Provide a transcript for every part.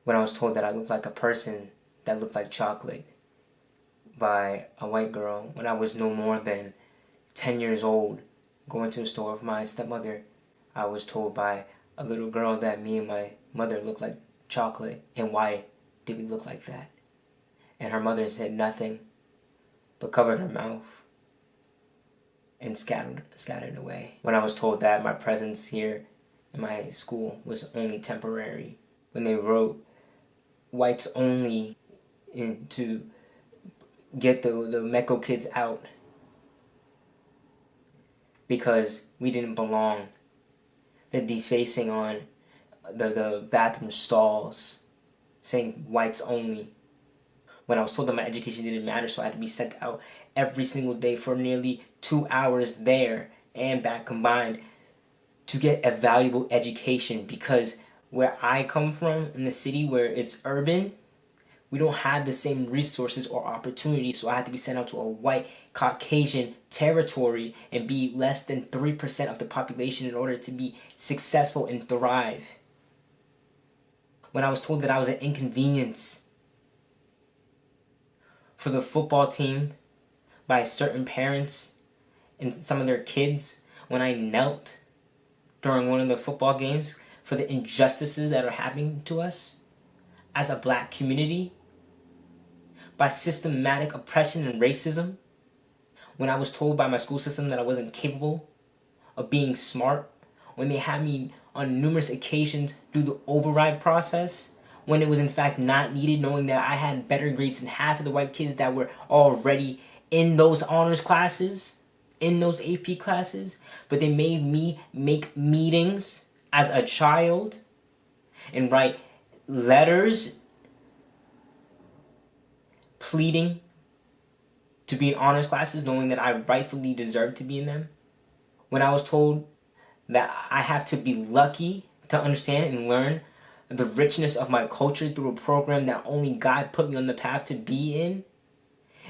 when I was told that I looked like a person that looked like chocolate by a white girl when I was no more than 10 years old, going to the store with my stepmother. I was told by a little girl that me and my mother looked like chocolate, and why did we look like that? And her mother said nothing, but covered her mouth and scattered away. When I was told that my presence here in my school was only temporary, when they wrote whites only to get the Mecco kids out because we didn't belong. The defacing on the bathroom stalls saying whites only. When I was told that my education didn't matter, so I had to be sent out every single day for nearly 2 hours there and back combined to get a valuable education, because where I come from in the city where it's urban, we don't have the same resources or opportunities, so I had to be sent out to a white Caucasian territory and be less than 3% of the population in order to be successful and thrive. When I was told that I was an inconvenience for the football team by certain parents and some of their kids, when I knelt during one of the football games for the injustices that are happening to us as a black community, by systematic oppression and racism, when I was told by my school system that I wasn't capable of being smart, when they had me on numerous occasions do the override process, when it was in fact not needed, knowing that I had better grades than half of the white kids that were already in those honors classes, in those AP classes, but they made me make meetings as a child and write letters pleading to be in honors classes, knowing that I rightfully deserved to be in them. When I was told that I have to be lucky to understand and learn the richness of my culture through a program that only God put me on the path to be in.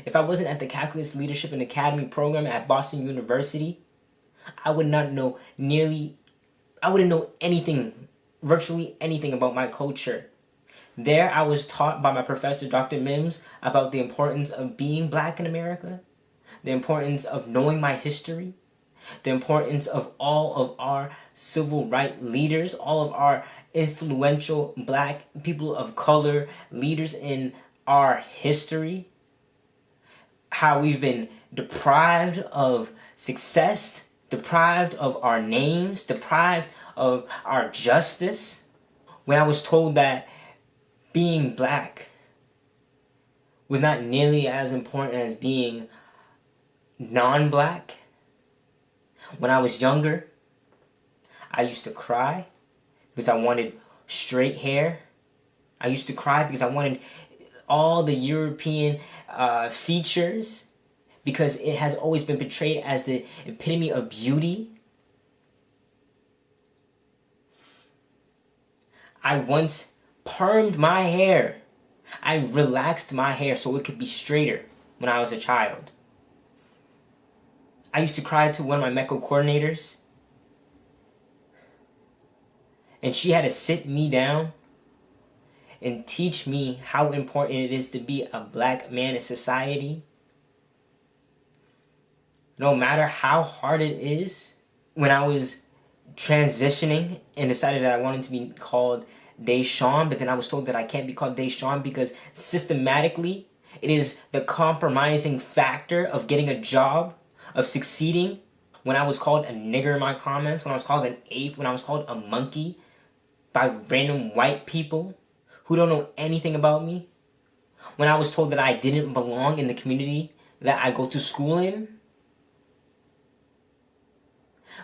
If I wasn't at the Calculus Leadership and Academy program at Boston University, I would not know I wouldn't know anything, virtually anything about my culture. There I was taught by my professor, Dr. Mims, about the importance of being black in America, the importance of knowing my history, the importance of all of our civil rights leaders, all of our influential black people of color leaders in our history, how we've been deprived of success, deprived of our names, deprived of our justice. When I was told that being black was not nearly as important as being non-black, when I was younger, I used to cry because I wanted straight hair. I used to cry because I wanted all the European features, because it has always been portrayed as the epitome of beauty. I once permed my hair. I relaxed my hair so it could be straighter when I was a child. I used to cry to one of my MECO coordinators, and she had to sit me down and teach me how important it is to be a black man in society. No matter how hard it is. When I was transitioning and decided that I wanted to be called Deshaun, but then I was told that I can't be called Deshaun because systematically it is the compromising factor of getting a job, of succeeding. When I was called a nigger in my comments, when I was called an ape, when I was called a monkey by random white people who don't know anything about me, when I was told that I didn't belong in the community that I go to school in,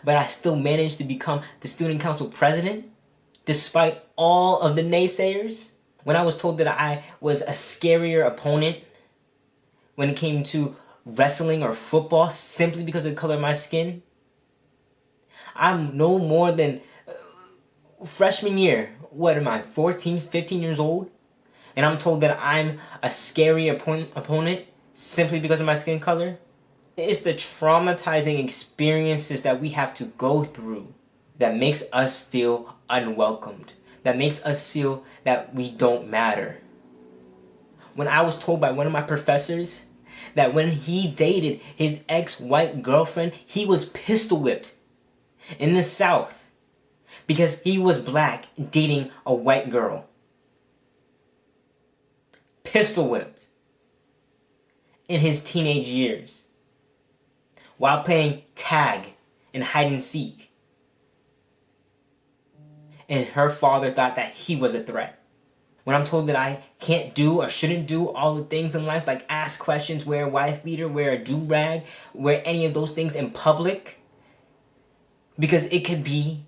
but I still managed to become the student council president despite all of the naysayers. When I was told that I was a scarier opponent when it came to wrestling or football simply because of the color of my skin. I'm no more than freshman year. What am I, 14, 15 years old? And I'm told that I'm a scary opponent simply because of my skin color? It's the traumatizing experiences that we have to go through that makes us feel unwelcomed, that makes us feel that we don't matter. When I was told by one of my professors that when he dated his ex-white girlfriend, he was pistol whipped in the South because he was black dating a white girl. Pistol whipped in his teenage years while playing tag and hide and seek. And her father thought that he was a threat. When I'm told that I can't do or shouldn't do all the things in life, like ask questions, wear a wife beater, wear a do-rag, wear any of those things in public, because it could be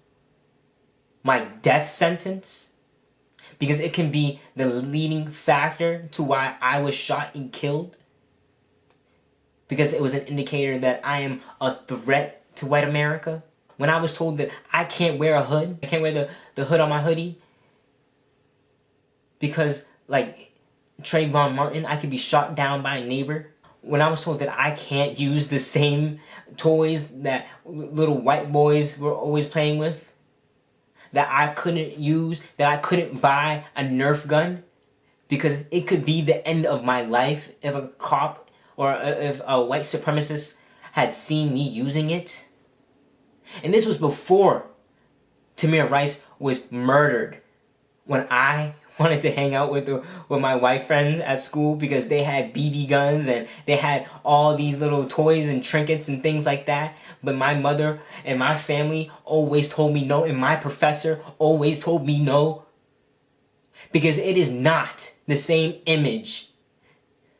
my death sentence, because it can be the leading factor to why I was shot and killed, because it was an indicator that I am a threat to white America. When I was told that I can't wear a hood, I can't wear the hood on my hoodie, because, like Trayvon Martin, I could be shot down by a neighbor. When I was told that I can't use the same toys that little white boys were always playing with, that I couldn't use, that I couldn't buy a Nerf gun, because it could be the end of my life if a cop or if a white supremacist had seen me using it. And this was before Tamir Rice was murdered, when I wanted to hang out with my white friends at school because they had BB guns and they had all these little toys and trinkets and things like that. But my mother and my family always told me no, and my professor always told me no, because it is not the same image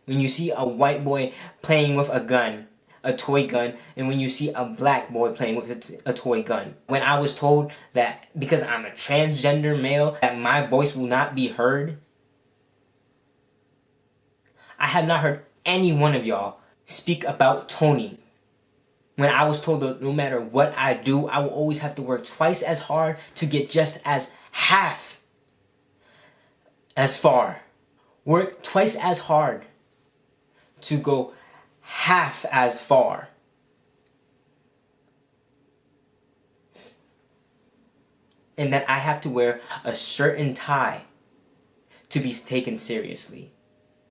when you see a white boy playing with a gun, a toy gun, and when you see a black boy playing with a toy gun. When I was told that because I'm a transgender male that my voice will not be heard, I have not heard any one of y'all speak about Tony. When I was told that no matter what I do, I will always have to work twice as hard to get just as half as far. Work twice as hard to go half as far. And that I have to wear a shirt and tie to be taken seriously.